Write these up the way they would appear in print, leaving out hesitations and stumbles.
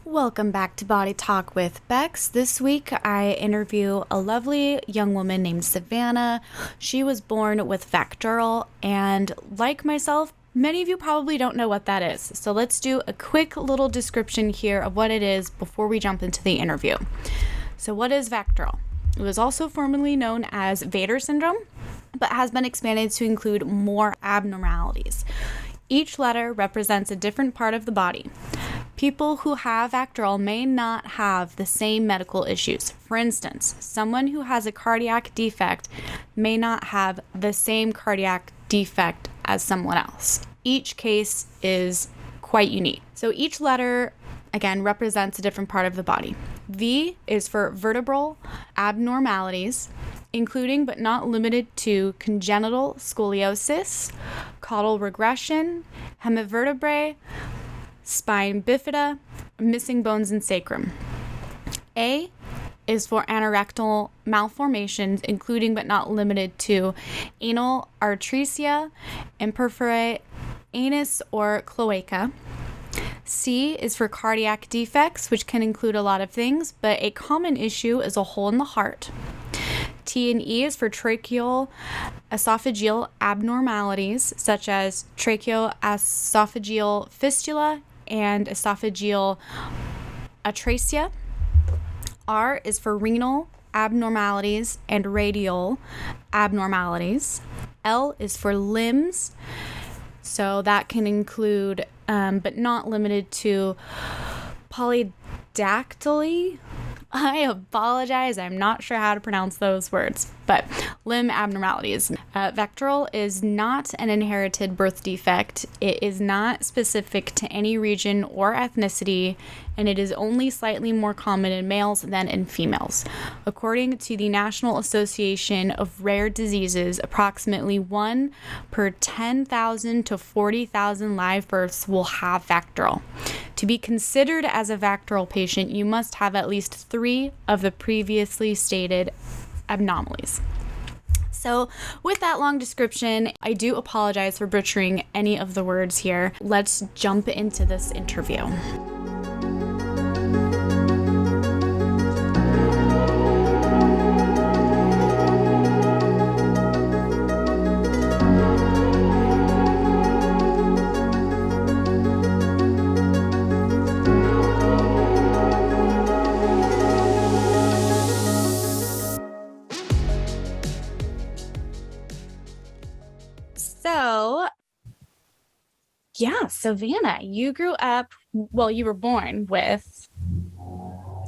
Welcome back to Body Talk with Becks. This week I interview a lovely young woman named Savannah. She was born with VACTERL, and like myself, many of you probably don't know what that is. So let's do a quick little description here of what it is before we jump into the interview. So what is VACTERL? It was also formerly known as Vater syndrome, but has been expanded to include more abnormalities. Each letter represents a different part of the body. People who have VACTERL may not have the same medical issues. For instance, someone who has a cardiac defect may not have the same cardiac defect as someone else. Each case is quite unique. So each letter, again, represents a different part of the body. V is for vertebral abnormalities, including but not limited to congenital scoliosis, caudal regression, hemivertebrae, spine bifida, missing bones in sacrum. A is for anorectal malformations, including but not limited to anal atresia, imperforate anus or cloaca. C is for cardiac defects, which can include a lot of things, but a common issue is a hole in the heart. T and E is for tracheal esophageal abnormalities, such as tracheoesophageal fistula and esophageal atresia. R is for renal abnormalities and radial abnormalities. L is for limbs, so that can include, but not limited to, polydactyly. I apologize, I'm not sure how to pronounce those words, but limb abnormalities. VACTERL is not an inherited birth defect. It is not specific to any region or ethnicity, and it is only slightly more common in males than in females. According to the National Association of Rare Diseases, approximately 1 per 10,000 to 40,000 live births will have VACTERL. To be considered as a VACTERL patient, you must have at least 3 of the previously stated anomalies. So with that long description, I do apologize for butchering any of the words here. Let's jump into this interview. So, yeah, Savannah, you grew up, well, you were born with,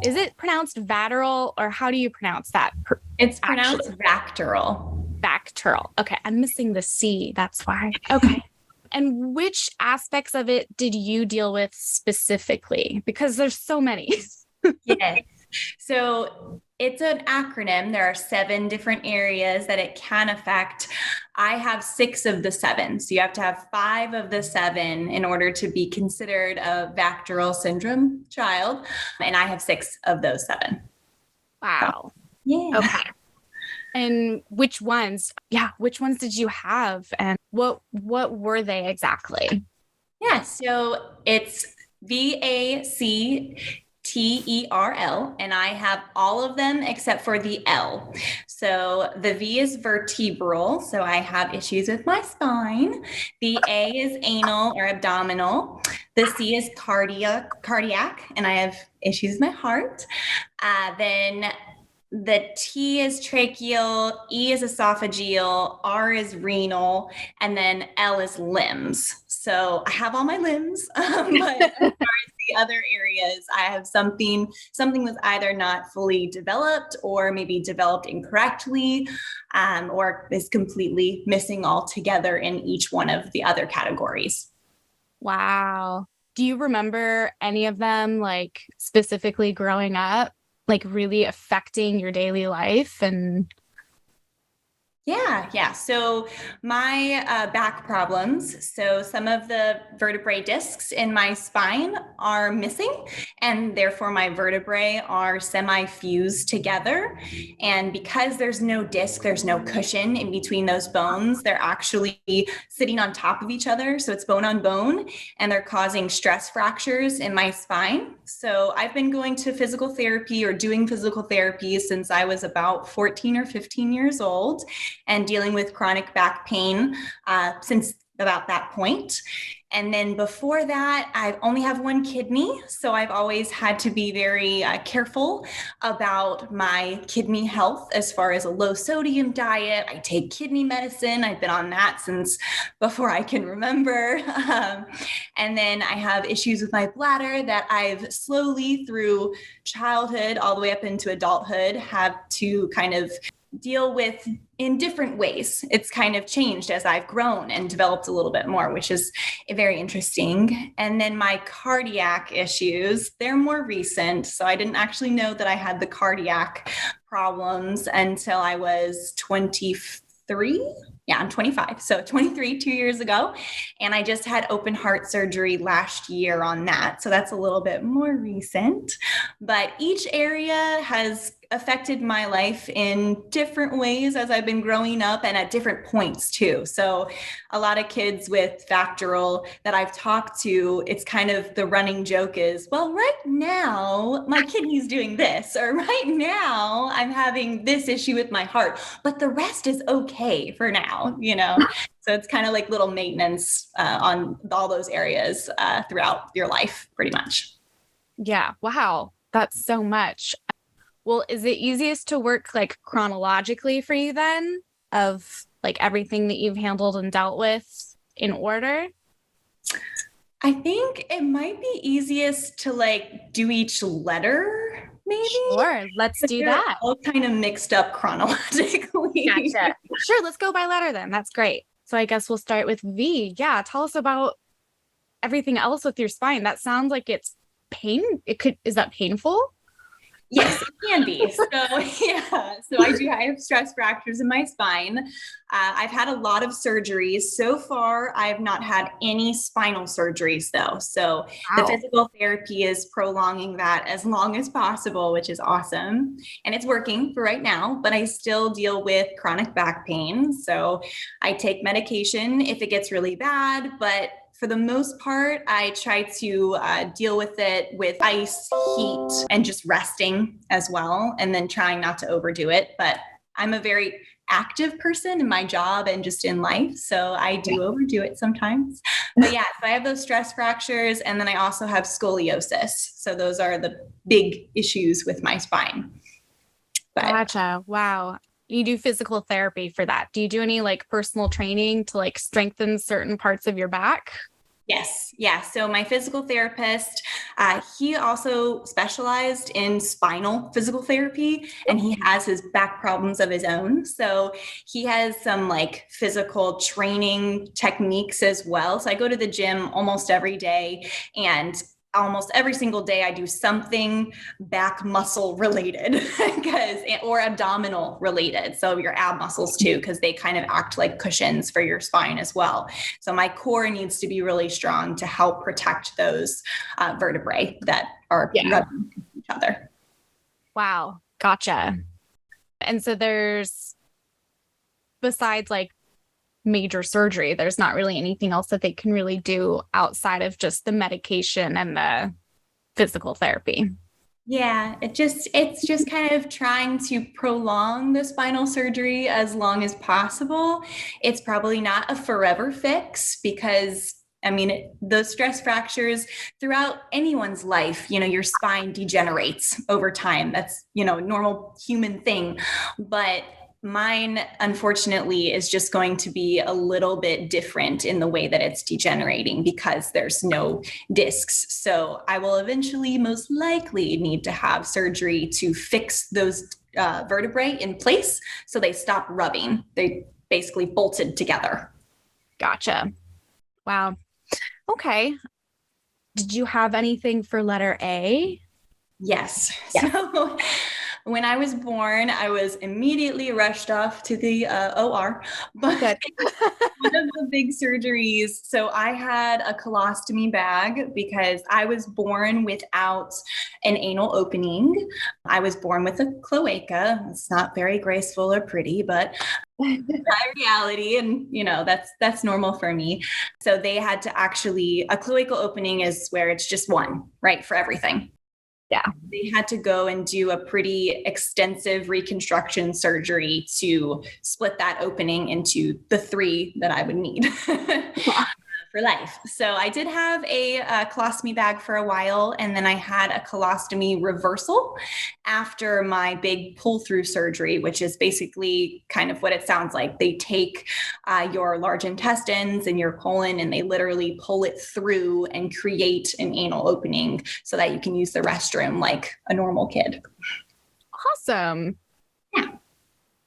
is it pronounced VACTERL, or how do you pronounce that? It's pronounced VACTERL. VACTERL. Okay, I'm missing the C, that's why. Okay. And which aspects of it did you deal with specifically? Because there's so many. Yes. So it's an acronym. There are 7 different areas that it can affect. I have 6 of the 7. So you have to have 5 of the 7 in order to be considered a VACTERL syndrome child. And I have 6 of those 7. Wow. Yeah. Okay. And which ones did you have, and what were they exactly? Yeah. So it's VACTERL, and I have all of them except for the L. So the V is vertebral, so I have issues with my spine. The A is anal or abdominal. The C is cardiac, and I have issues with my heart. Then the T is tracheal, E is esophageal, R is renal, and then L is limbs. So I have all my limbs, but as far as the other areas, I have something was either not fully developed or maybe developed incorrectly, or is completely missing altogether in each one of the other categories. Wow. Do you remember any of them, like specifically growing up, like really affecting your daily life? And Yeah. So my back problems. So some of the vertebrae discs in my spine are missing, and therefore my vertebrae are semi-fused together. And because there's no disc, there's no cushion in between those bones. They're actually sitting on top of each other. So it's bone on bone, and they're causing stress fractures in my spine. So I've been going to physical therapy or doing physical therapy since I was about 14 or 15 years old, and dealing with chronic back pain since about that point. And then before that, I only have one kidney. So I've always had to be very careful about my kidney health as far as a low sodium diet. I take kidney medicine. I've been on that since before I can remember. And then I have issues with my bladder that I've slowly through childhood all the way up into adulthood have to kind of deal with in different ways. It's kind of changed as I've grown and developed a little bit more, which is very interesting. And then my cardiac issues, they're more recent. So I didn't actually know that I had the cardiac problems until I was 23. Yeah, I'm 25. So 23, 2 years ago. And I just had open heart surgery last year on that. So that's a little bit more recent. But each area has affected my life in different ways as I've been growing up and at different points too. So a lot of kids with VACTERL that I've talked to, it's kind of the running joke is, well, right now my kidney's doing this, or right now I'm having this issue with my heart, but the rest is okay for now, you know? So it's kind of like little maintenance on all those areas throughout your life, pretty much. Yeah. Wow. That's so much. Well, is it easiest to work like chronologically for you then of like everything that you've handled and dealt with in order? I think it might be easiest to like do each letter, maybe. Sure, let's do They're that. all kind of mixed up chronologically. Gotcha. Sure, let's go by letter then. That's great. So I guess we'll start with V. Yeah, tell us about everything else with your spine. That sounds like it's is that painful? Yes, it can be. So yeah, I have stress fractures in my spine. I've had a lot of surgeries. So far, I have not had any spinal surgeries though. So the Wow. physical therapy is prolonging that as long as possible, which is awesome. And it's working for right now, but I still deal with chronic back pain. So I take medication if it gets really bad, but for the most part, I try to deal with it with ice, heat, and just resting as well, and then trying not to overdo it. But I'm a very active person in my job and just in life, so I do overdo it sometimes. But yeah, so I have those stress fractures, and then I also have scoliosis. So those are the big issues with my spine. But Gotcha. Wow. You do physical therapy for that. Do you do any like personal training to like strengthen certain parts of your back? yes, yeah. So my physical therapist, he also specialized in spinal physical therapy, and he has his back problems of his own. So he has some like physical training techniques as well. So I go to the gym almost every day, and almost every single day I do something back muscle related because or abdominal related. So your ab muscles too, because they kind of act like cushions for your spine as well. So my core needs to be really strong to help protect those vertebrae that are rubbing each other. Wow. Gotcha. And so besides like major surgery, there's not really anything else that they can really do outside of just the medication and the physical therapy. Yeah, it's just kind of trying to prolong the spinal surgery as long as possible. It's probably not a forever fix because I mean, those stress fractures throughout anyone's life, you know, your spine degenerates over time. That's, you know, a normal human thing. But mine, unfortunately, is just going to be a little bit different in the way that it's degenerating because there's no discs. So I will eventually most likely need to have surgery to fix those vertebrae in place so they stop rubbing. They basically bolted together. Gotcha. Wow. Okay. Did you have anything for letter A? Yes. Yes. So When I was born, I was immediately rushed off to the OR, but Good. one of the big surgeries. So I had a colostomy bag because I was born without an anal opening. I was born with a cloaca. It's not very graceful or pretty, but my reality, and that's normal for me. So they had to actually, a cloacal opening is where it's just one, right, for everything. Yeah. They had to go and do a pretty extensive reconstruction surgery to split that opening into the three that I would need. For life. So I did have a colostomy bag for a while, and then I had a colostomy reversal after my big pull-through surgery, which is basically kind of what it sounds like. They take your large intestines and your colon, and they literally pull it through and create an anal opening so that you can use the restroom like a normal kid. Awesome. Yeah.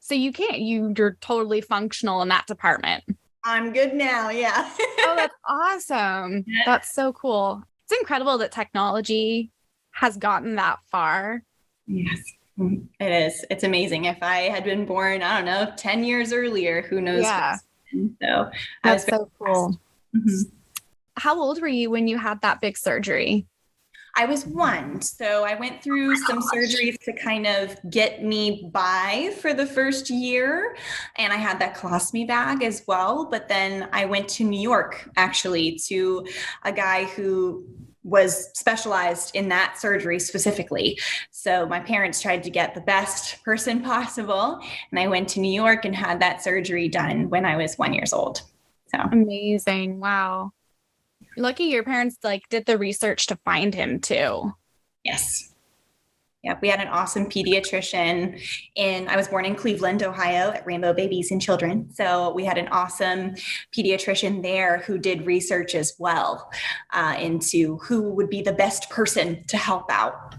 So you're totally functional in that department. I'm good now. Yeah. Oh, that's awesome. That's so cool. It's incredible that technology has gotten that far. Yes, it is. It's amazing. If I had been born, I don't know, 10 years earlier, who knows? Yeah. So that's so cool. Mm-hmm. How old were you when you had that big surgery? I was 1. So I went through some surgeries to kind of get me by for the first year. And I had that colostomy bag as well. But then I went to New York, actually, to a guy who was specialized in that surgery specifically. So my parents tried to get the best person possible. And I went to New York and had that surgery done when I was 1 year old. So amazing. Wow. Lucky your parents did the research to find him too. Yes. Yeah, we had an awesome pediatrician I was born in Cleveland, Ohio at Rainbow Babies and Children. So we had an awesome pediatrician there who did research as well into who would be the best person to help out.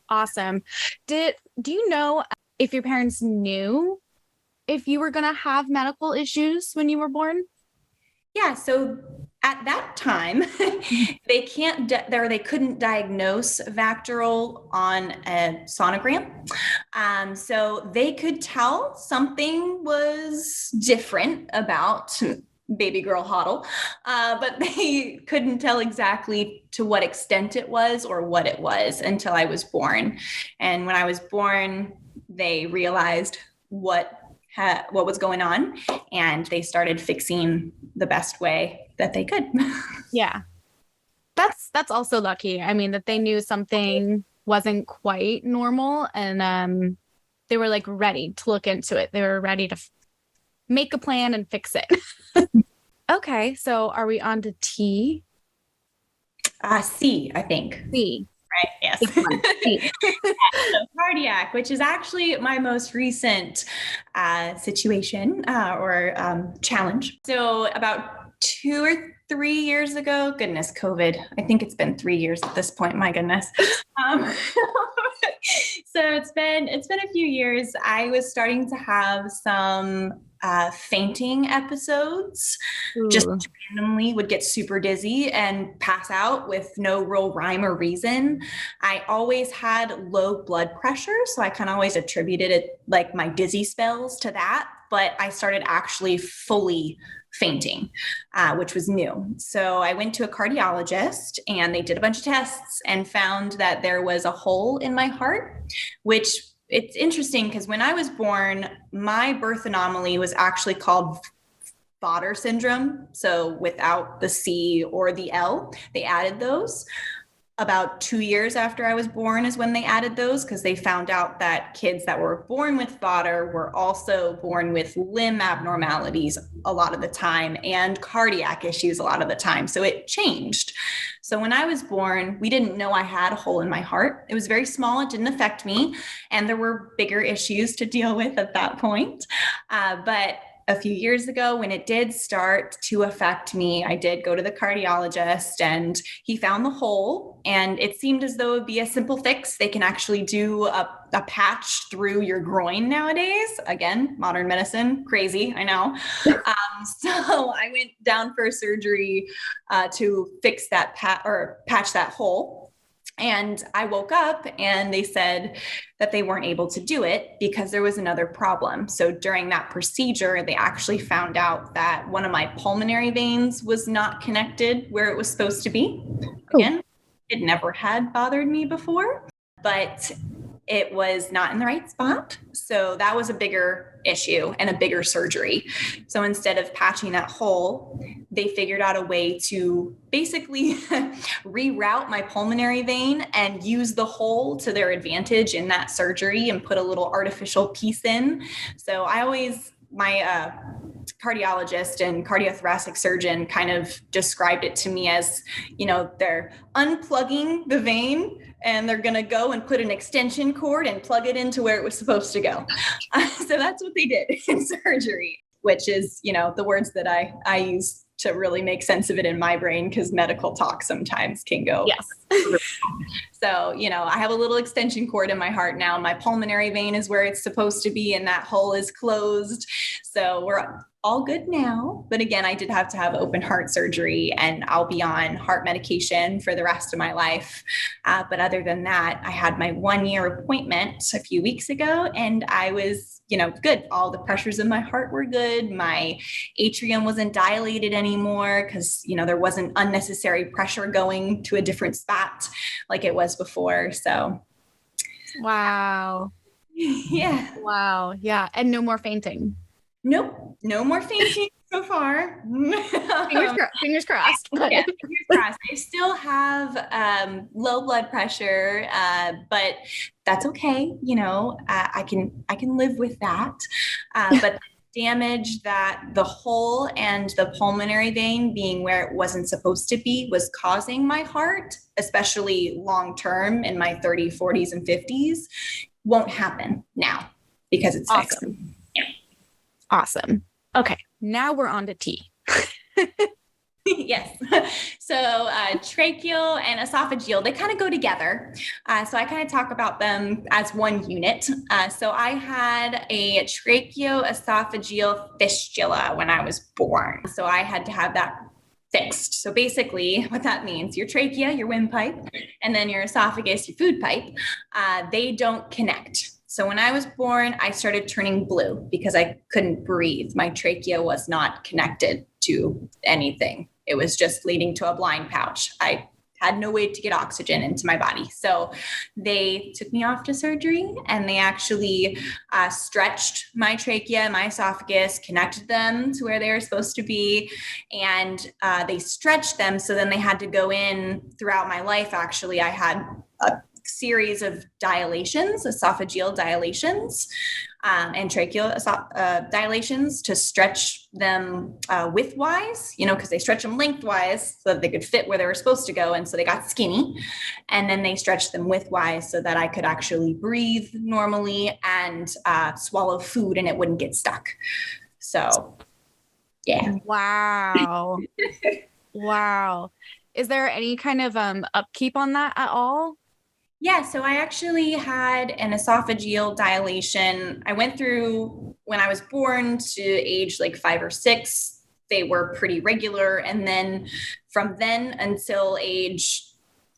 Awesome. Do you know if your parents knew if you were going to have medical issues when you were born? Yeah, so at that time, they couldn't diagnose VACTERL on a sonogram. So they could tell something was different about baby girl Hottel, but they couldn't tell exactly to what extent it was or what it was until I was born. And when I was born, they realized what was going on, and they started fixing the best way that they could. Yeah. That's also lucky. I mean, that they knew something wasn't quite normal, and they were ready to look into it. They were ready to make a plan and fix it. Okay, so are we on to T? C, I think. C. Right. Yes. So cardiac, which is actually my most recent situation or challenge. So about 2 or 3 years ago, goodness, COVID. I think it's been 3 years at this point. My goodness. So it's been a few years. I was starting to have some fainting episodes. Ooh. Just randomly would get super dizzy and pass out with no real rhyme or reason. I always had low blood pressure, so I kind of always attributed it, my dizzy spells, to that. But I started actually fully fainting, which was new. So I went to a cardiologist, and they did a bunch of tests and found that there was a hole in my heart, which it's interesting because when I was born, my birth anomaly was actually called Vater syndrome. So without the C or the L, they added those. About 2 years after I was born is when they added those, because they found out that kids that were born with Vater were also born with limb abnormalities a lot of the time and cardiac issues a lot of the time. So it changed. So when I was born, we didn't know I had a hole in my heart. It was very small. It didn't affect me. And there were bigger issues to deal with at that point. But a few years ago, when it did start to affect me, I did go to the cardiologist, and he found the hole, and it seemed as though it would be a simple fix. They can actually do a patch through your groin nowadays. Again, modern medicine, crazy, I know. So I went down for surgery to fix that patch that hole. And I woke up and they said that they weren't able to do it because there was another problem. So during that procedure, they actually found out that one of my pulmonary veins was not connected where it was supposed to be. Oh, Again, it never had bothered me before, but it was not in the right spot. So that was a bigger issue and a bigger surgery. So instead of patching that hole, they figured out a way to basically reroute my pulmonary vein and use the hole to their advantage in that surgery and put a little artificial piece in. So my cardiologist and cardiothoracic surgeon kind of described it to me as, they're unplugging the vein and they're going to go and put an extension cord and plug it into where it was supposed to go. So that's what they did in surgery, which is, the words that I use to really make sense of it in my brain, because medical talk sometimes can go. yes. So, I have a little extension cord in my heart now. My pulmonary vein is where it's supposed to be, and that hole is closed. So we're all good now. But again, I did have to have open heart surgery, and I'll be on heart medication for the rest of my life. But other than that, I had my 1-year appointment a few weeks ago, and I was, good. All the pressures in my heart were good. My atrium wasn't dilated anymore because, there wasn't unnecessary pressure going to a different spot like it was before. So, Wow. yeah. Wow. Yeah. And no more fainting. Nope. No more fainting so far. Fingers crossed. Yeah, fingers crossed. I still have low blood pressure, but that's okay. I can live with that. But the damage that the hole and the pulmonary vein being where it wasn't supposed to be was causing my heart, especially long term in my 30s, 40s, and 50s, won't happen now because it's fixed. Awesome. Awesome. Okay. Now we're on to tea. Yes. So tracheal and esophageal, they kind of go together. So I kind of talk about them as one unit. So I had a tracheo-esophageal fistula when I was born. So I had to have that fixed. So basically what that means, your trachea, your windpipe, and then your esophagus, your food pipe, they don't connect. So when I was born, I started turning blue because I couldn't breathe. My trachea was not connected to anything. It was just leading to a blind pouch. I had no way to get oxygen into my body. So they took me off to surgery, and they actually stretched my trachea, my esophagus, connected them to where they were supposed to be. And they stretched them. So then they had to go in throughout my life. Actually, I had a series of dilations, esophageal dilations, and tracheal dilations to stretch them widthwise, because they stretch them lengthwise so that they could fit where they were supposed to go. And so they got skinny, and then they stretched them widthwise so that I could actually breathe normally and swallow food and it wouldn't get stuck. So, yeah. Wow. Wow. Is there any kind of upkeep on that at all? Yeah, so I actually had an esophageal dilation. I went through when I was born to age like 5 or 6. They were pretty regular. And then from then until age,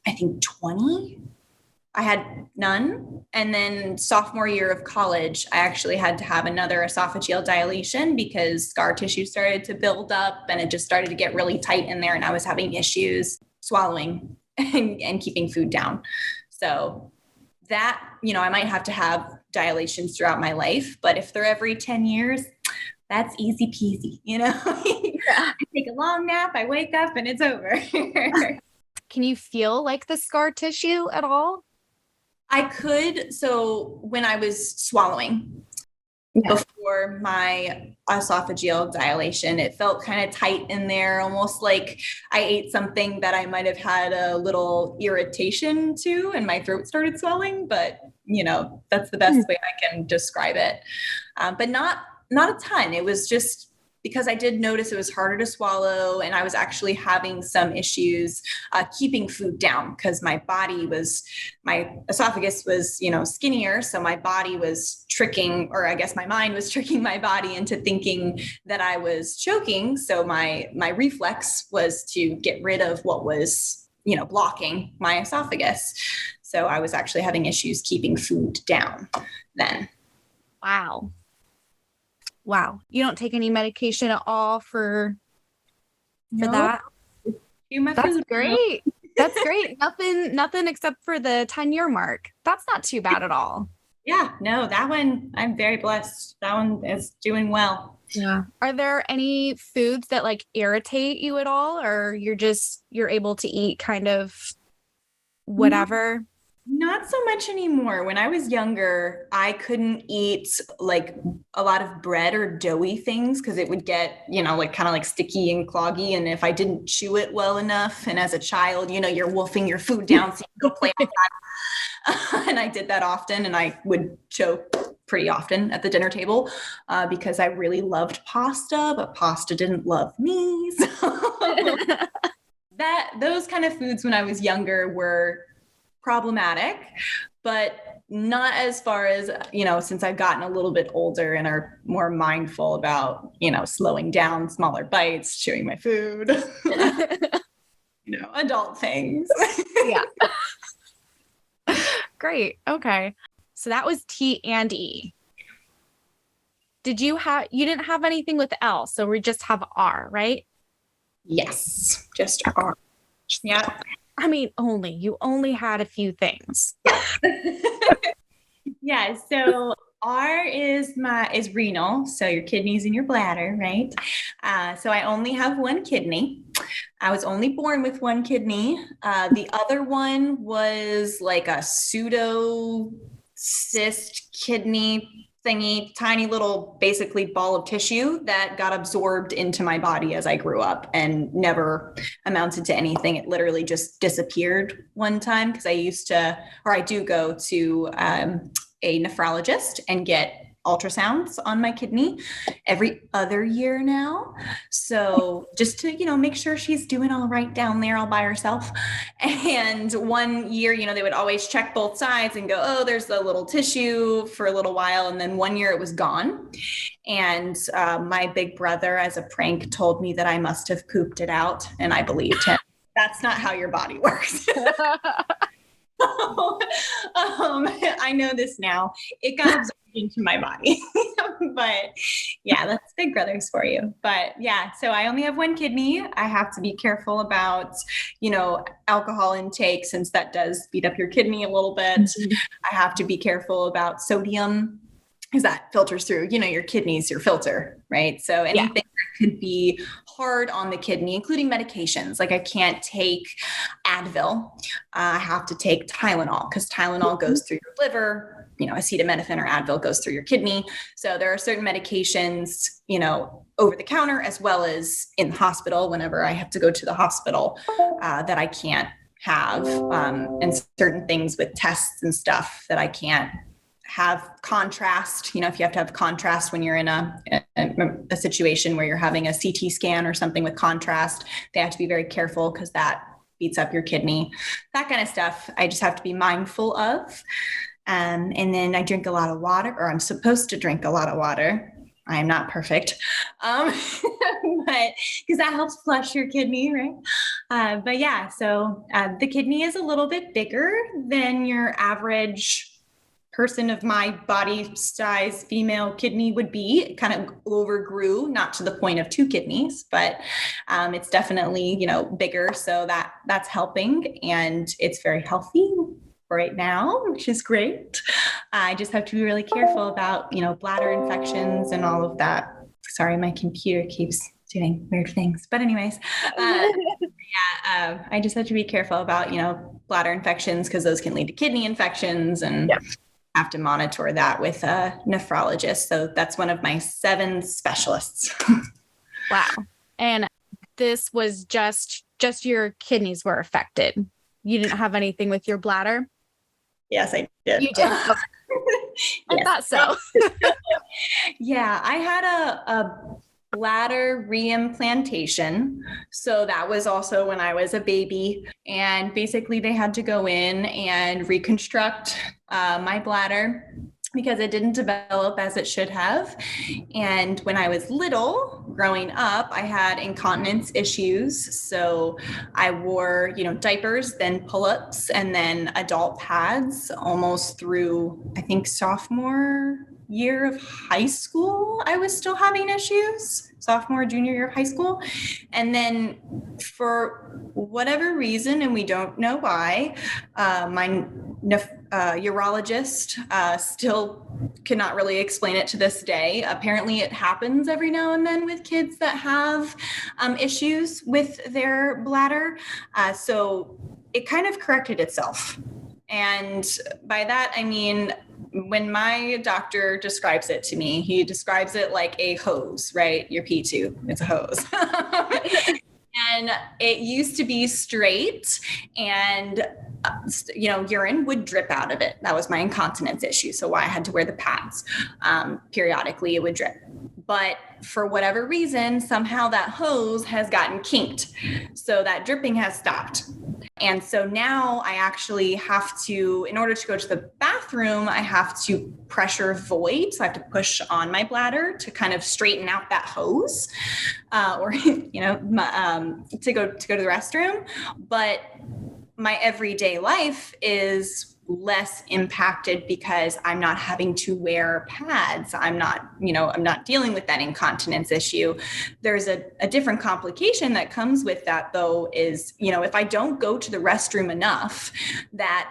I think 20, I had none. And then sophomore year of college, I actually had to have another esophageal dilation because scar tissue started to build up and it just started to get really tight in there. And I was having issues swallowing and keeping food down. So that, I might have to have dilations throughout my life, but if they're every 10 years, that's easy peasy, Yeah. I take a long nap, I wake up and it's over. Can you feel like the scar tissue at all? I could. So when I was swallowing, before my esophageal dilation, it felt kind of tight in there, almost like I ate something that I might have had a little irritation to and my throat started swelling. But, that's the best way I can describe it. But not a ton. It was just because I did notice it was harder to swallow, and I was actually having some issues keeping food down because my esophagus was, skinnier. So my body was tricking, or I guess my mind was tricking my body into thinking that I was choking. So my reflex was to get rid of what was blocking my esophagus. So I was actually having issues keeping food down then. Wow. Wow. You don't take any medication at all for that? Do my That's food. great. That's great. Nothing except for the 10-year mark. That's not too bad at all. Yeah, no, that one, I'm very blessed. That one is doing well. Yeah. Are there any foods that like irritate you at all, or you're able to eat kind of whatever? Not so much anymore. When I was younger, I couldn't eat like a lot of bread or doughy things because it would get, like kind of like sticky and cloggy. And if I didn't chew it well enough, and as a child, you're wolfing your food down so you can go play outside. And I did that often, and I would choke pretty often at the dinner table because I really loved pasta, but pasta didn't love me. So those kind of foods when I was younger were problematic, but not as far as, since I've gotten a little bit older and are more mindful about, slowing down, smaller bites, chewing my food, adult things. Yeah. Great. Okay. So that was T and E. You didn't have anything with L, so we just have R, right? Yes, just R. Yeah. I mean, you only had a few things. Yeah. So R is renal. So your kidneys and your bladder, right? So I only have one kidney. I was only born with one kidney. The other one was like a pseudo cyst kidney thingy, tiny little basically ball of tissue that got absorbed into my body as I grew up and never amounted to anything. It literally just disappeared one time because I do go to a nephrologist and get ultrasounds on my kidney every other year now. So just to, make sure she's doing all right down there all by herself. And one year, they would always check both sides and go, oh, there's a little tissue for a little while. And then one year it was gone. And my big brother, as a prank, told me that I must have pooped it out. And I believed him. That's not how your body works. I know this now. It got absorbed into my body. But yeah, that's big brothers for you. But yeah, so I only have one kidney. I have to be careful about, alcohol intake, since that does beat up your kidney a little bit. Mm-hmm. I have to be careful about sodium because that filters through, your kidneys, your filter, right? So anything that could be hard on the kidney, including medications. Like I can't take Advil. I have to take Tylenol because Tylenol goes through your liver, acetaminophen or Advil goes through your kidney. So there are certain medications, over the counter as well as in the hospital whenever I have to go to the hospital that I can't have, and certain things with tests and stuff that I can't have contrast. If you have to have contrast when you're in a situation where you're having a CT scan or something with contrast, they have to be very careful because that beats up your kidney, that kind of stuff. I just have to be mindful of. And then I drink a lot of water, or I'm supposed to drink a lot of water. I am not perfect, but because that helps flush your kidney, right? But yeah, so the kidney is a little bit bigger than your average person of my body size female kidney would be. It kind of overgrew, not to the point of 2 kidneys, but it's definitely, bigger. So that's helping, and it's very healthy right now, which is great. I just have to be really careful about, bladder infections and all of that. Sorry, my computer keeps doing weird things. But anyways, I just have to be careful about, bladder infections because those can lead to kidney infections, and have to monitor that with a nephrologist. So that's one of my 7 specialists. Wow. And this was just your kidneys were affected. You didn't have anything with your bladder? Yes, I did. You did. Okay. I thought so. Yeah, I had a bladder reimplantation. So that was also when I was a baby. And basically they had to go in and reconstruct my bladder. because it didn't develop as it should have. And when I was little, growing up, I had incontinence issues. So I wore, diapers, then pull-ups, and then adult pads almost through, I think, sophomore year of high school. I was still having issues, sophomore, junior year of high school. And then for whatever reason, and we don't know why, my urologist still cannot really explain it to this day. Apparently, it happens every now and then with kids that have issues with their bladder. So it kind of corrected itself. And by that, I mean, when my doctor describes it to me, he describes it like a hose, right? Your pee tube, it's a hose. And it used to be straight, and urine would drip out of it. That was my incontinence issue. So why I had to wear the pads. Periodically, it would drip. But for whatever reason, somehow that hose has gotten kinked. So that dripping has stopped. And so now I actually have to, in order to go to the bathroom, I have to pressure void. So I have to push on my bladder to kind of straighten out that hose, or to go to the restroom. But my everyday life is less impacted because I'm not having to wear pads. I'm not dealing with that incontinence issue. There's a different complication that comes with that, though, is, if I don't go to the restroom enough, that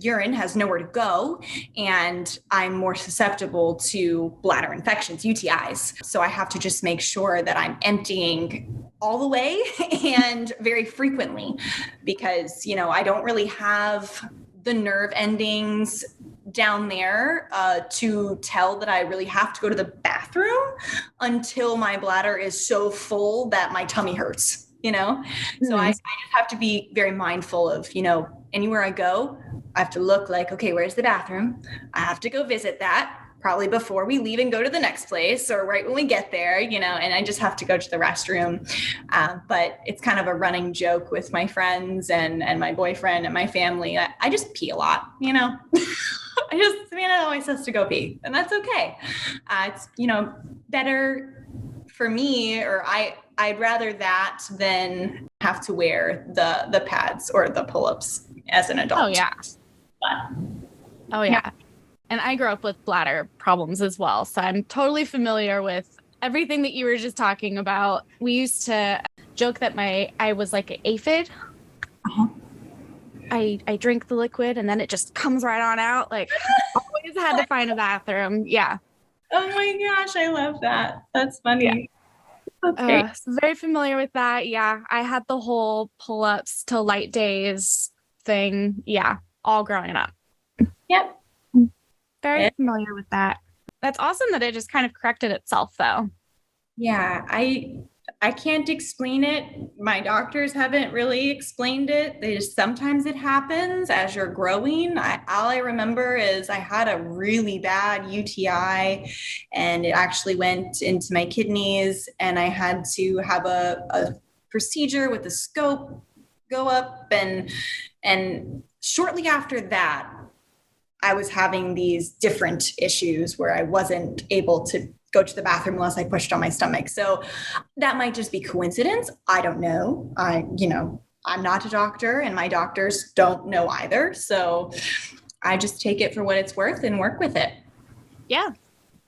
urine has nowhere to go, and I'm more susceptible to bladder infections, UTIs. So I have to just make sure that I'm emptying all the way and very frequently, because, I don't really have the nerve endings down there to tell that I really have to go to the bathroom until my bladder is so full that my tummy hurts, So I just have to be very mindful of, anywhere I go, I have to look like, okay, where's the bathroom? I have to go visit that probably before we leave and go to the next place, or right when we get there, and I just have to go to the restroom. But it's kind of a running joke with my friends and my boyfriend and my family. I just pee a lot, Savannah always has to go pee, and that's okay. It's, better for me, or I'd rather that than have to wear the pads or the pull-ups as an adult. Oh, yeah. Oh, yeah. And I grew up with bladder problems as well. So I'm totally familiar with everything that you were just talking about. We used to joke that I was like an aphid. Uh-huh. I drink the liquid and then it just comes right on out. Like, always had to find a bathroom. Yeah. Oh my gosh, I love that. That's funny. Yeah. So very familiar with that. Yeah. I had the whole pull-ups to light days thing. Yeah. All growing up. Yep. Very familiar with that. That's awesome that it just kind of corrected itself, though. Yeah, I can't explain it. My doctors haven't really explained it. They just, sometimes it happens as you're growing. All I remember is I had a really bad UTI, and it actually went into my kidneys, and I had to have a procedure with a scope go up, and shortly after that, I was having these different issues where I wasn't able to go to the bathroom unless I pushed on my stomach. So that might just be coincidence. I don't know. I'm not a doctor, and my doctors don't know either. So I just take it for what it's worth and work with it. Yeah.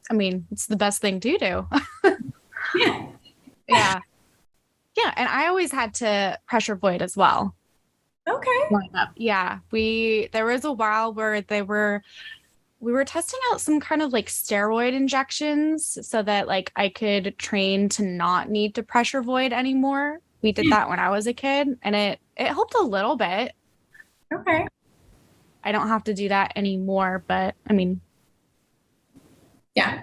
I mean, it's the best thing to do. Yeah. Yeah. Yeah. And I always had to pressure void as well. Okay. Yeah. There was a while where we were testing out some kind of like steroid injections so that like I could train to not need to pressure void anymore. We did that when I was a kid, and it helped a little bit. Okay. I don't have to do that anymore, but I mean, yeah.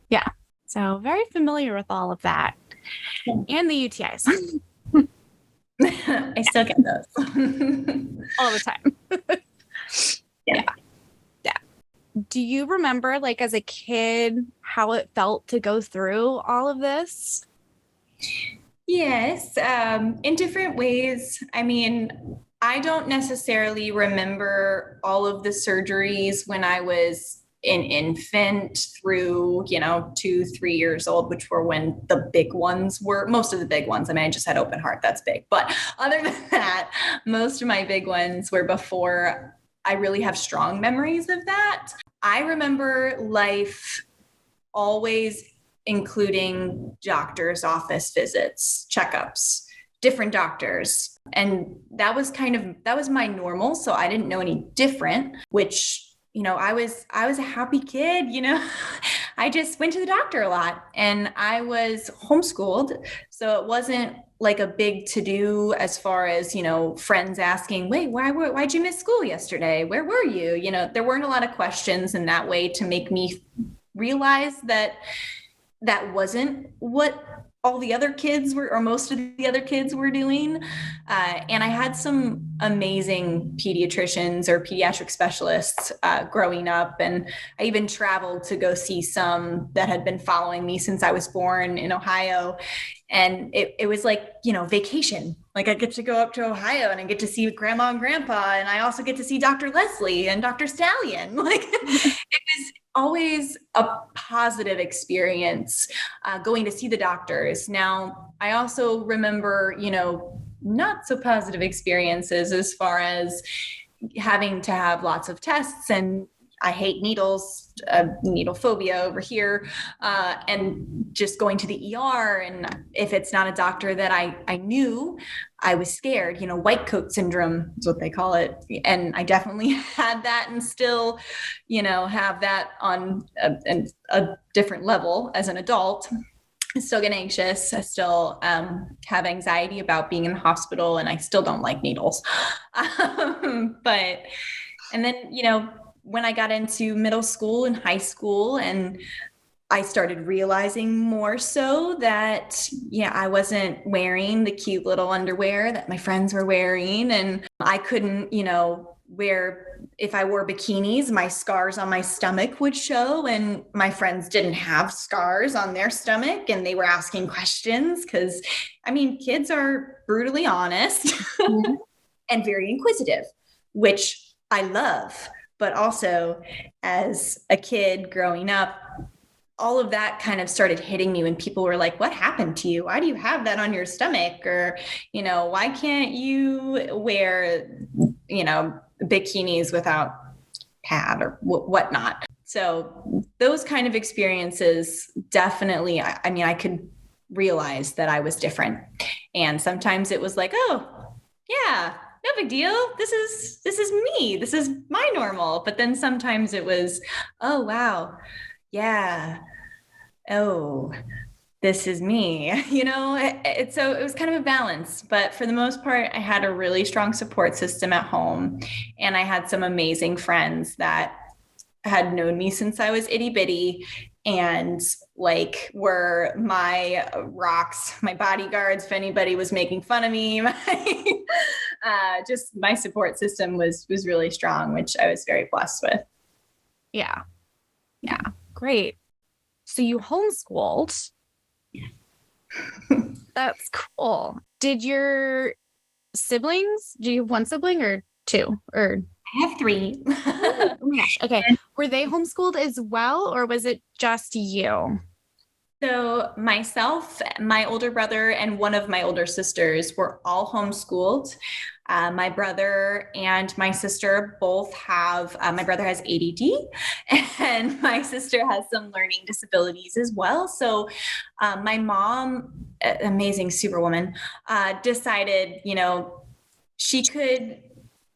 Yeah. So very familiar with all of that and the UTIs. I still get those all the time. Yeah. Do you remember, like, as a kid, how it felt to go through all of this? Yes, in different ways. I mean, I don't necessarily remember all of the surgeries when I was an infant through, 2, 3 years old, which were when the big ones were, most of the big ones. I mean, I just had open heart, that's big. But other than that, most of my big ones were before I really have strong memories of that. I remember life always including doctor's office visits, checkups, different doctors. And that was my normal. So I didn't know any different, which, I was a happy kid, I just went to the doctor a lot and I was homeschooled. So it wasn't like a big to do as far as, friends asking, wait, why'd you miss school yesterday? Where were you? There weren't a lot of questions in that way to make me realize that wasn't what all the other kids were, or most of the other kids were doing. And I had some amazing pediatricians or pediatric specialists growing up. And I even traveled to go see some that had been following me since I was born in Ohio. And it was like, vacation. Like I get to go up to Ohio and I get to see grandma and grandpa. And I also get to see Dr. Leslie and Dr. Stallion. Like it was always a positive experience going to see the doctors. Now, I also remember, not so positive experiences as far as having to have lots of tests, and I hate needles, needle phobia over here, and just going to the ER. And if it's not a doctor that I knew, I was scared, white coat syndrome is what they call it. And I definitely had that and still, have that on a different level as an adult. I still get anxious. I still have anxiety about being in the hospital, and I still don't like needles. And then, when I got into middle school and high school, and I started realizing more so that, I wasn't wearing the cute little underwear that my friends were wearing. And I couldn't, if I wore bikinis, my scars on my stomach would show, and my friends didn't have scars on their stomach, and they were asking questions because, kids are brutally honest and very inquisitive, which I love. But also as a kid growing up, all of that kind of started hitting me when people were like, what happened to you? Why do you have that on your stomach? Or, why can't you wear, bikinis without pad or whatnot? So those kind of experiences definitely, I could realize that I was different. And sometimes it was like, oh, yeah, no big deal. This is me. This is my normal. But then sometimes it was, oh, wow. Yeah. Oh, this is me, so it was kind of a balance, but for the most part, I had a really strong support system at home, and I had some amazing friends that had known me since I was itty bitty and were my rocks, my bodyguards. If anybody was making fun of me, just my support system was really strong, which I was very blessed with. Yeah. Yeah. Great. So you homeschooled. That's cool. Did your siblings, do you have one sibling or two? Or I have 3. Oh my gosh. Okay. Were they homeschooled as well, or was it just you? So myself, my older brother, and one of my older sisters were all homeschooled. My brother and my sister both have, my brother has ADD and my sister has some learning disabilities as well. So my mom, amazing superwoman, decided, she could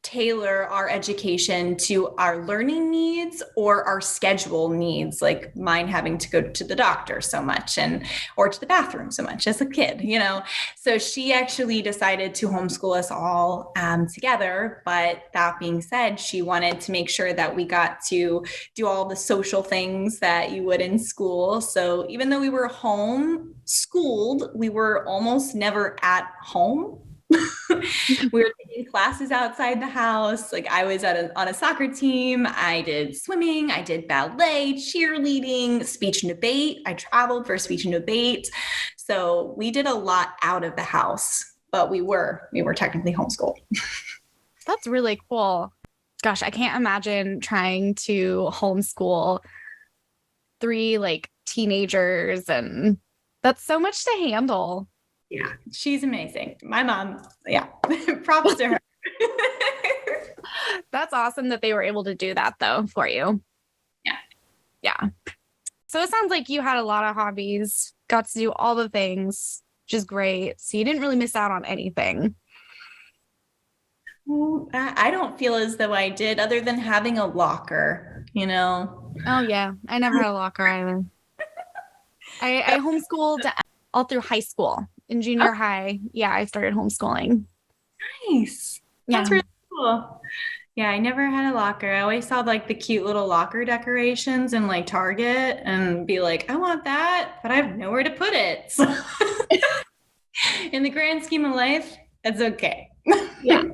tailor our education to our learning needs or our schedule needs, like mine having to go to the doctor so much or to the bathroom so much as a kid, So she actually decided to homeschool us all together. But that being said, she wanted to make sure that we got to do all the social things that you would in school. So even though we were home schooled, we were almost never at home. We were taking classes outside the house. Like I was on a soccer team. I did swimming. I did ballet, cheerleading, speech and debate. I traveled for speech and debate. So we did a lot out of the house, but we were technically homeschooled. That's really cool. Gosh, I can't imagine trying to homeschool 3 like teenagers, and that's so much to handle. Yeah, she's amazing. My mom, yeah, props to her. That's awesome that they were able to do that though for you. Yeah. Yeah. So it sounds like you had a lot of hobbies, got to do all the things, which is great. So you didn't really miss out on anything. I don't feel as though I did, other than having a locker, you know? Oh yeah, I never had a locker either. I homeschooled all through high school. In Oh, junior high, yeah, I started homeschooling. nice. Yeah. That's really cool. Yeah, I never had a locker. I always saw like the cute little locker decorations in like Target and be like, I want that, but I have nowhere to put it. So in the grand scheme of life, it's okay. Yeah.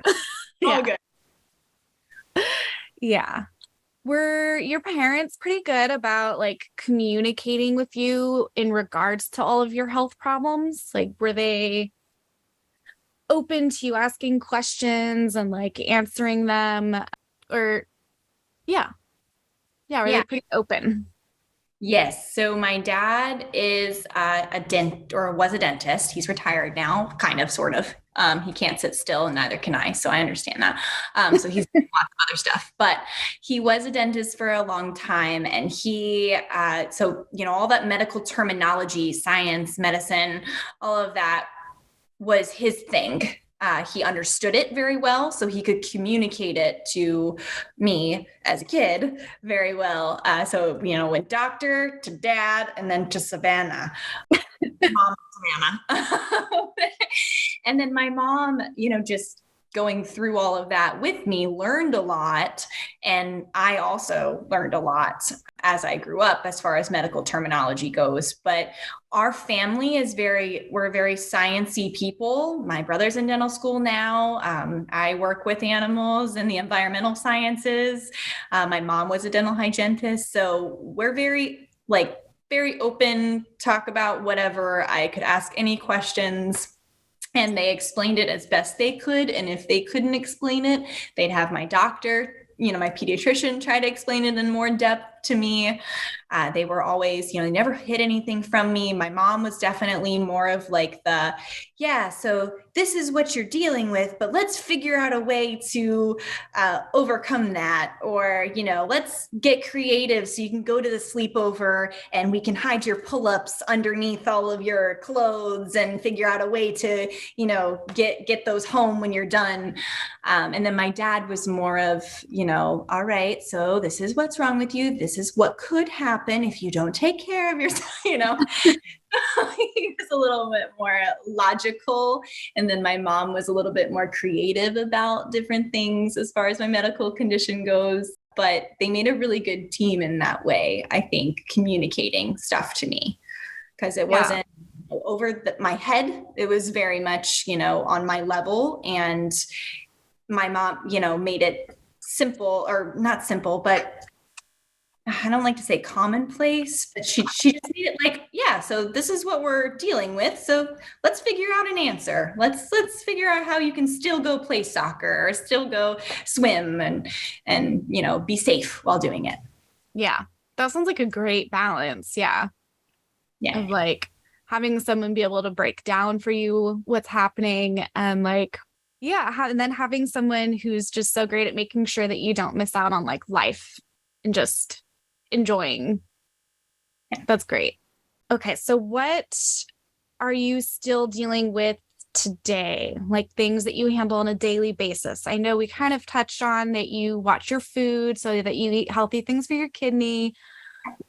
All Yeah. good. Yeah. Were your parents pretty good about like communicating with you in regards to all of your health problems? Like, were they open to you asking questions and like answering them? Or, yeah. Yeah, were they Yeah. pretty open? Yes. So my dad is a dent or was a dentist. He's retired now, kind of, sort of. He can't sit still, and neither can I. So I understand that. So he's doing lots of other stuff, but he was a dentist for a long time, and so all that medical terminology, science, medicine, all of that was his thing. He understood it very well, so he could communicate it to me as a kid very well. So, went doctor to dad and then to Savannah, mom Savannah. And then my mom, just going through all of that with me, learned a lot. And I also learned a lot as I grew up as far as medical terminology goes. But our family we're very sciencey people. My brother's in dental school now. I work with animals in the environmental sciences. My mom was a dental hygienist. So we're very open, talk about whatever. I could ask any questions, and they explained it as best they could. And if they couldn't explain it, they'd have my doctor, my pediatrician, try to explain it in more depth to me. They were always, they never hid anything from me. My mom was definitely more of like so this is what you're dealing with, but let's figure out a way to overcome that. Or, let's get creative so you can go to the sleepover and we can hide your pull-ups underneath all of your clothes and figure out a way to, get those home when you're done. And then my dad was more of, all right, so this is what's wrong with you. This is what could happen if you don't take care of yourself, He was a little bit more logical. And then my mom was a little bit more creative about different things as far as my medical condition goes. But they made a really good team in that way, I think, communicating stuff to me, because it wasn't over my head. It was very much, on my level. And my mom, made it simple, or not simple, but I don't like to say commonplace, but she just made it like, so this is what we're dealing with. So let's figure out an answer. Let's figure out how you can still go play soccer or still go swim and be safe while doing it. Yeah. That sounds like a great balance. Yeah. Yeah. Of like having someone be able to break down for you what's happening, and like, and then having someone who's just so great at making sure that you don't miss out on like life and just enjoying. That's great. Okay, so what are you still dealing with today? Like things that you handle on a daily basis. I know we kind of touched on that you watch your food so that you eat healthy things for your kidney.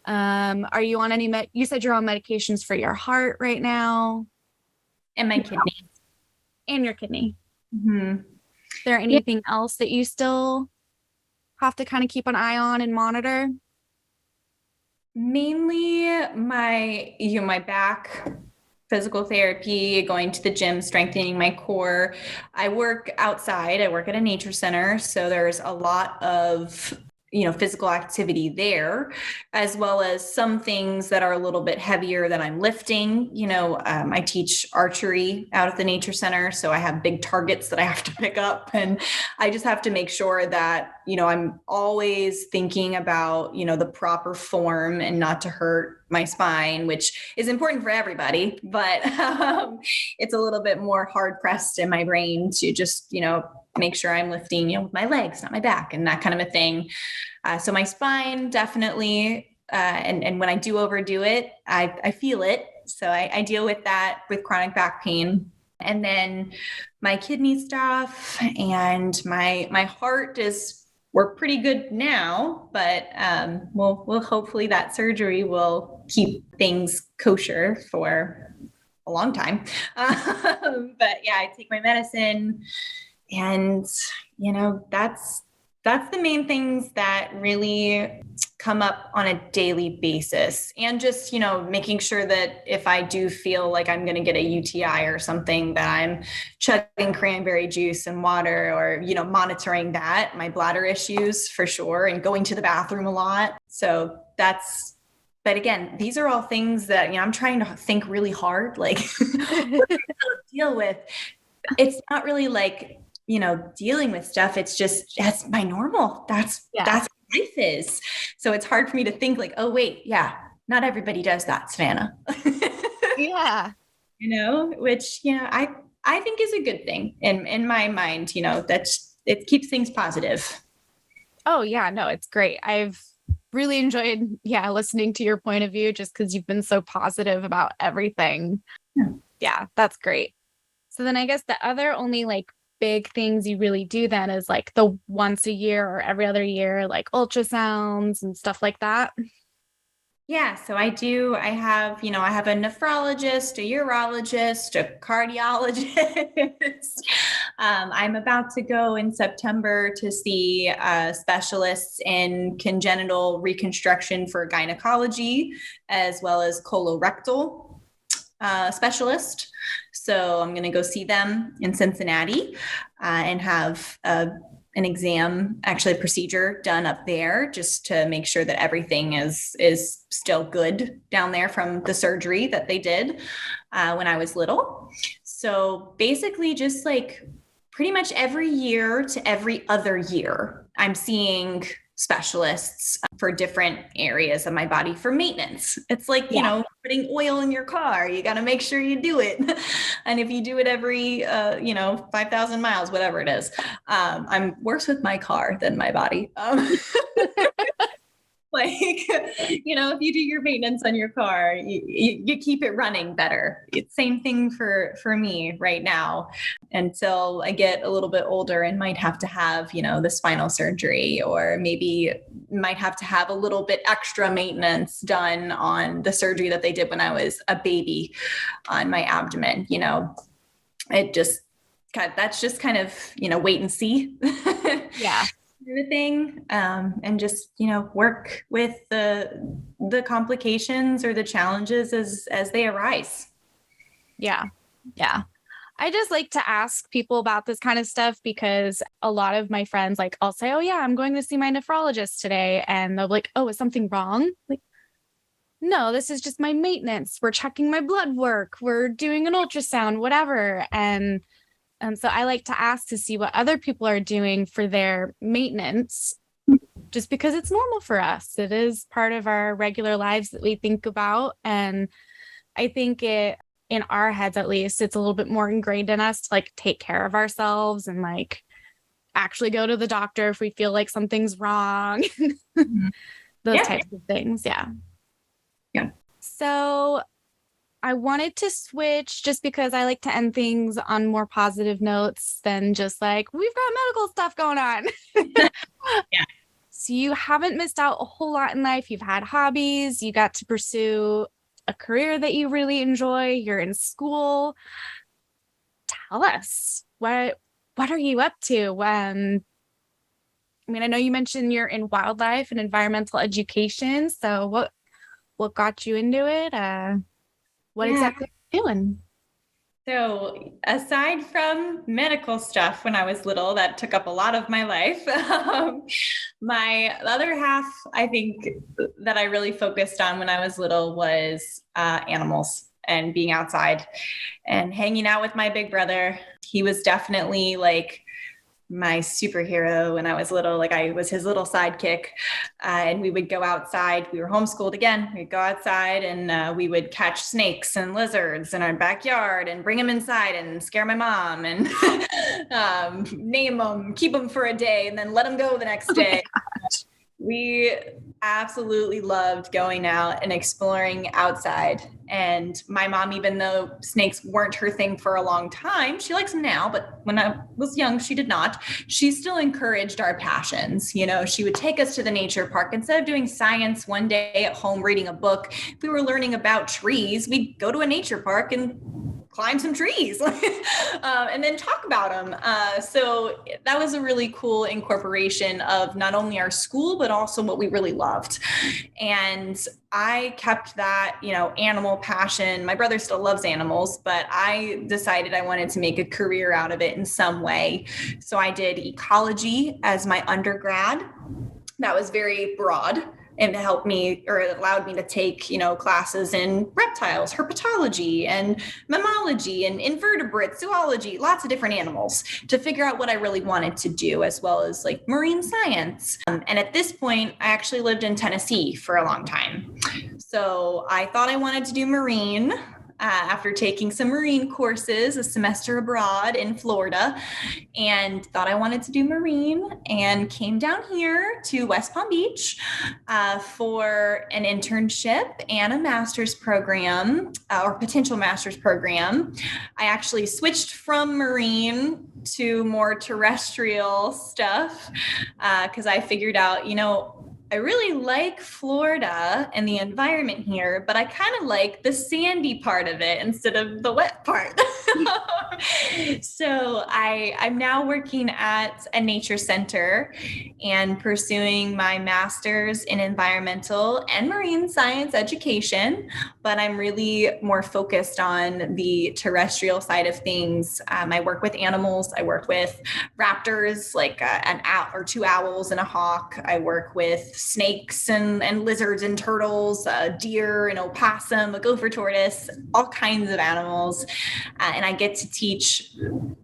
Are you on you said you're on medications for your heart right now? And my kidney. And your kidney. Mm-hmm. Is there anything else that you still have to kind of keep an eye on and monitor? Mainly my back, physical therapy, going to the gym, strengthening my core. I work outside. I work at a nature center. So there's a lot of, physical activity there, as well as some things that are a little bit heavier that I'm lifting. I teach archery out at the nature center. So I have big targets that I have to pick up, and I just have to make sure that I'm always thinking about, the proper form and not to hurt my spine, which is important for everybody, but it's a little bit more hard pressed in my brain to just, make sure I'm lifting, with my legs, not my back, and that kind of a thing. So my spine definitely, and when I do overdo it, I feel it. So I deal with that with chronic back pain. And then my kidney stuff and my heart we're pretty good now, but we'll hopefully that surgery will keep things kosher for a long time. But yeah, I take my medicine, and that's the main things that really come up on a daily basis. And just, making sure that if I do feel like I'm going to get a UTI or something, that I'm chugging cranberry juice and water, or, monitoring that, my bladder issues for sure, and going to the bathroom a lot. So but again, these are all things that, I'm trying to think really hard, like deal with. It's not really like, dealing with stuff. It's just, that's my normal. That's what life is. So it's hard for me to think like, oh wait, yeah, not everybody does that, Savannah. Yeah. Which, I think is a good thing in my mind, it keeps things positive. Oh yeah, no, it's great. I've really enjoyed, listening to your point of view, just because you've been so positive about everything. Yeah, that's great. So then I guess the other only like big things you really do then is like the once a year or every other year, like ultrasounds and stuff like that. Yeah, so I have a nephrologist, a urologist, a cardiologist. I'm about to go in September to see specialists in congenital reconstruction for gynecology, as well as colorectal specialist. So I'm going to go see them in Cincinnati and have an exam, actually a procedure done up there, just to make sure that everything is still good down there from the surgery that they did when I was little. So basically just like pretty much every year to every other year, I'm seeing specialists for different areas of my body for maintenance. It's like, putting oil in your car. You got to make sure you do it. And if you do it every, 5,000 miles, whatever it is, I'm worse with my car than my body. Like, if you do your maintenance on your car, you keep it running better. It's same thing for me right now, until I get a little bit older and might have to have, the spinal surgery, or maybe might have to have a little bit extra maintenance done on the surgery that they did when I was a baby on my abdomen. That's just kind of, wait and see. Yeah. Thing, and just work with the complications or the challenges as they arise. Yeah I just like to ask people about this kind of stuff, because a lot of my friends, like, I'll say, oh yeah, I'm going to see my nephrologist today, and they'll be like, oh, is something wrong? Like, no, this is just my maintenance. We're checking my blood work, we're doing an ultrasound, whatever. And so I like to ask to see what other people are doing for their maintenance, just because it's normal for us. It is part of our regular lives that we think about. And I think in our heads, at least, it's a little bit more ingrained in us to like take care of ourselves and like actually go to the doctor if we feel like something's wrong. Those types of things. Yeah. So I wanted to switch, just because I like to end things on more positive notes than just like, we've got medical stuff going on. So you haven't missed out a whole lot in life. You've had hobbies. You got to pursue a career that you really enjoy. You're in school. Tell us, what are you up to? I know you mentioned you're in wildlife and environmental education. So what got you into it? What exactly are you doing? So aside from medical stuff when I was little, that took up a lot of my life. My other half, I think, that I really focused on when I was little was animals and being outside and hanging out with my big brother. He was definitely like my superhero when I was little. Like I was his little sidekick, and we would go outside. We were homeschooled again. We'd go outside and we would catch snakes and lizards in our backyard and bring them inside and scare my mom and name them, keep them for a day, and then let them go the next day. We absolutely loved going out and exploring outside. And my mom, even though snakes weren't her thing for a long time, she likes them now, but when I was young, she did not. She still encouraged our passions. You know, she would take us to the nature park. Instead of doing science one day at home, reading a book, if we were learning about trees, we'd go to a nature park and climb some trees and then talk about them. So that was a really cool incorporation of not only our school, but also what we really loved. And I kept that, you know, animal passion. My brother still loves animals, but I decided I wanted to make a career out of it in some way. So I did ecology as my undergrad. That was very broad. And it helped me, or it allowed me to take, you know, classes in reptiles, herpetology, and mammalogy, and invertebrate zoology, lots of different animals to figure out what I really wanted to do, as well as like marine science. And at this point, I actually lived in Tennessee for a long time. So I thought I wanted to do marine. After taking some marine courses, a semester abroad in Florida, and thought I wanted to do marine, and came down here to West Palm Beach for an internship and a master's program, or potential master's program. I actually switched from marine to more terrestrial stuff because I figured out, you know, I really like Florida and the environment here, but I kind of like the sandy part of it instead of the wet part. So I'm now working at a nature center and pursuing my master's in environmental and marine science education, but I'm really more focused on the terrestrial side of things. I work with animals. I work with raptors, like an owl or two owls and a hawk. I work with snakes and lizards and turtles, a deer, an opossum, a gopher tortoise, all kinds of animals. And I get to teach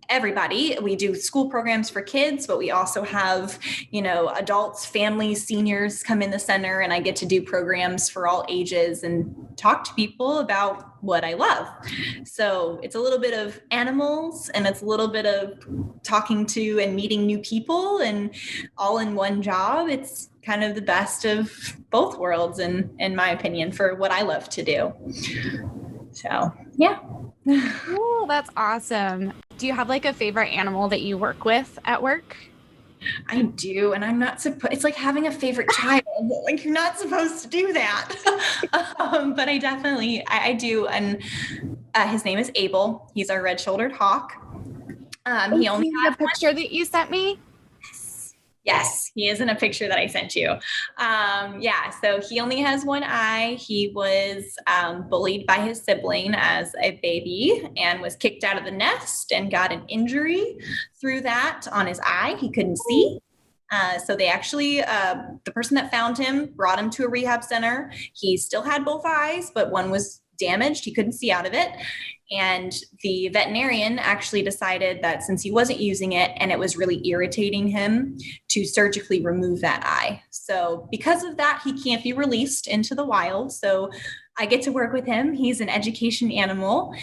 everybody. We do school programs for kids, but we also have, you know, adults, families, seniors come in the center, and I get to do programs for all ages and talk to people about what I love. So it's a little bit of animals and it's a little bit of talking to and meeting new people, and all in one job. It's kind of the best of both worlds, in my opinion, for what I love to do. So, yeah. Oh, that's awesome. Do you have like a favorite animal that you work with at work? I do, and I'm not supposed. It's like having a favorite child. Like you're not supposed to do that. But I definitely, I do, and his name is Abel. He's our red-shouldered hawk. He only has the picture that you sent me. Yes, he is in a picture that I sent you. Yeah, so he only has one eye. He was bullied by his sibling as a baby and was kicked out of the nest and got an injury through that on his eye. He couldn't see. So they actually, the person that found him brought him to a rehab center. He still had both eyes, but one was damaged. He couldn't see out of it. And the veterinarian actually decided that since he wasn't using it and it was really irritating him, to surgically remove that eye. So because of that, he can't be released into the wild. So I get to work with him. He's an education animal.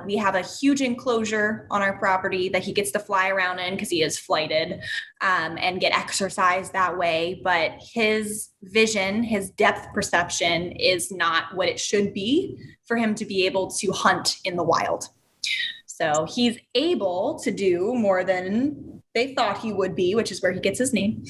We have a huge enclosure on our property that he gets to fly around in because he is flighted, and get exercise that way. But his vision, his depth perception is not what it should be for him to be able to hunt in the wild. So he's able to do more than they thought he would be, which is where he gets his name.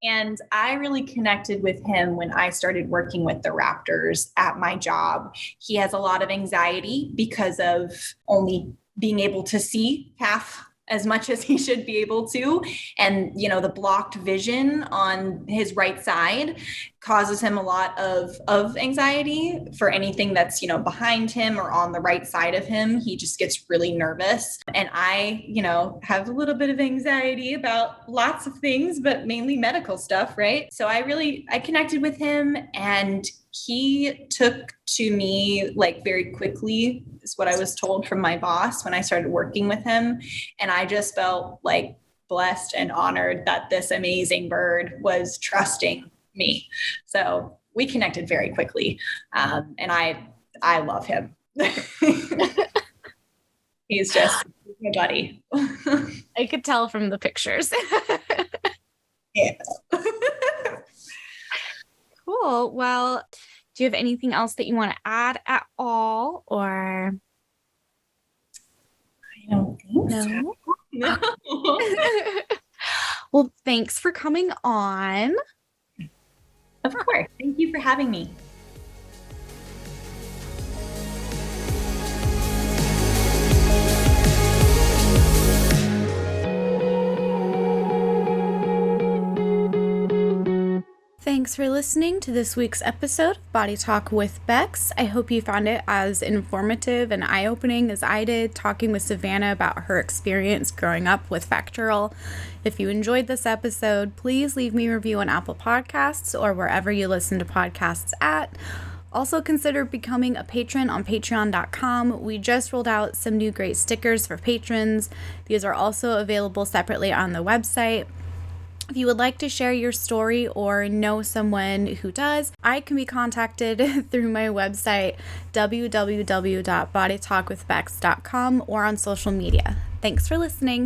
And I really connected with him when I started working with the raptors at my job. He has a lot of anxiety because of only being able to see half as much as he should be able to. And, you know, the blocked vision on his right side causes him a lot of anxiety for anything that's, you know, behind him or on the right side of him. He just gets really nervous. And I, you know, have a little bit of anxiety about lots of things, but mainly medical stuff, right? So I connected with him, and he took to me like very quickly, is what I was told from my boss when I started working with him. And I just felt like blessed and honored that this amazing bird was trusting me. So we connected very quickly. And I love him. He's my buddy. I could tell from the pictures. Yeah. Cool. Well, do you have anything else that you want to add at all, or? I don't think so. No. Well, thanks for coming on. Of course. Thank you for having me. Thanks for listening to this week's episode of Body Talk with Becks. I hope you found it as informative and eye-opening as I did, talking with Savannah about her experience growing up with VACTERL. If you enjoyed this episode, please leave me a review on Apple Podcasts or wherever you listen to podcasts at. Also consider becoming a patron on patreon.com. We just rolled out some new great stickers for patrons. These are also available separately on the website. If you would like to share your story or know someone who does, I can be contacted through my website, www.bodytalkwithbecks.com, or on social media. Thanks for listening.